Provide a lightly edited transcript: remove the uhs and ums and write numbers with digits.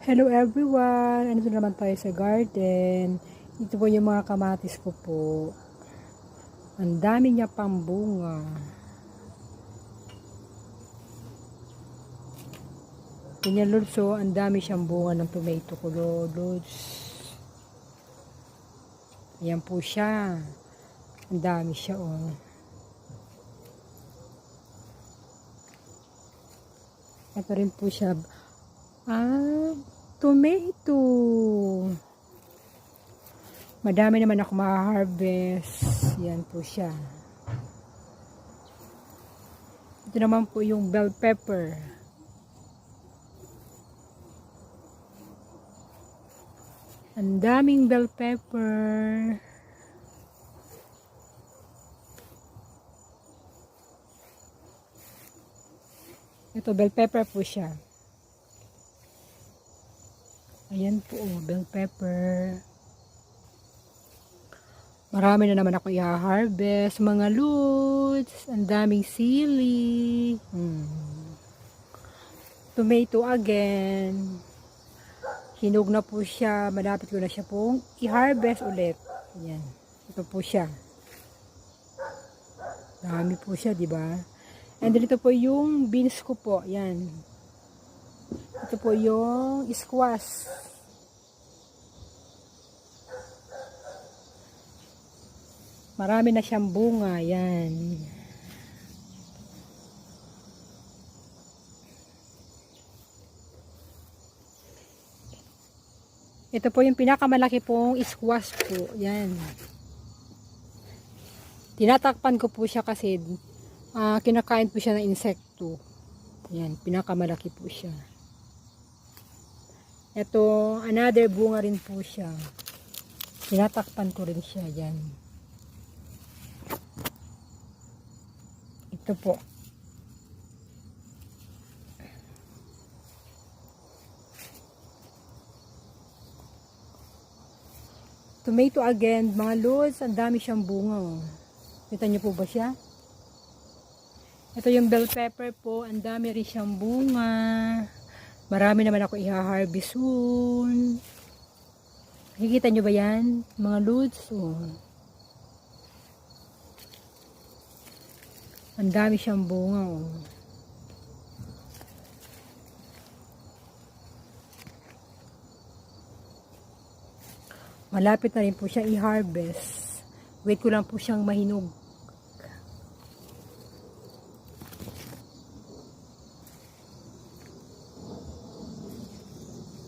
Hello everyone! Andito naman tayo sa garden. Ito po yung mga kamatis ko po. Ang dami niya pang bunga. Ganyan lods, so ang dami siyang bunga ng tomato ko lods. Ayan po siya. Ang dami siya oh. Ito rin po siya. Tomato. Madami naman ako ma-harvest. Yan po siya. Ito naman po yung bell pepper. Ang daming bell pepper. Ito, bell pepper po siya. Ayan po, bell pepper. Marami na naman ako i-harvest. Mga lods. Ang daming sili. Tomato again. Hinog na po siya. Malapit ko na siya pong i-harvest ulit. Ayan. Ito po siya. Dami po siya, di ba? And dito po yung beans ko po. Ayan. Ito po yung squash. Marami na siyang bunga. Yan. Ito po yung pinakamalaki pong squash po. Yan. Tinatakpan ko po siya kasi kinakain po siya ng insekto. Yan. Pinakamalaki po siya. Ito, another bunga rin po siya. Tinatakpan ko rin siya. Yan. Ito po. Tomato again, mga lods, ang dami siyang bunga. Oh. Kita niyo po ba siya? Ito yung bell pepper po, ang dami rin siyang bunga. Marami naman ako i-harvest soon. Nakikita niyo ba yan? Mga lods. Oh. Ang dami siyang bunga. Oh. Malapit na rin po siya i-harvest. Wait ko lang po siyang mahinog.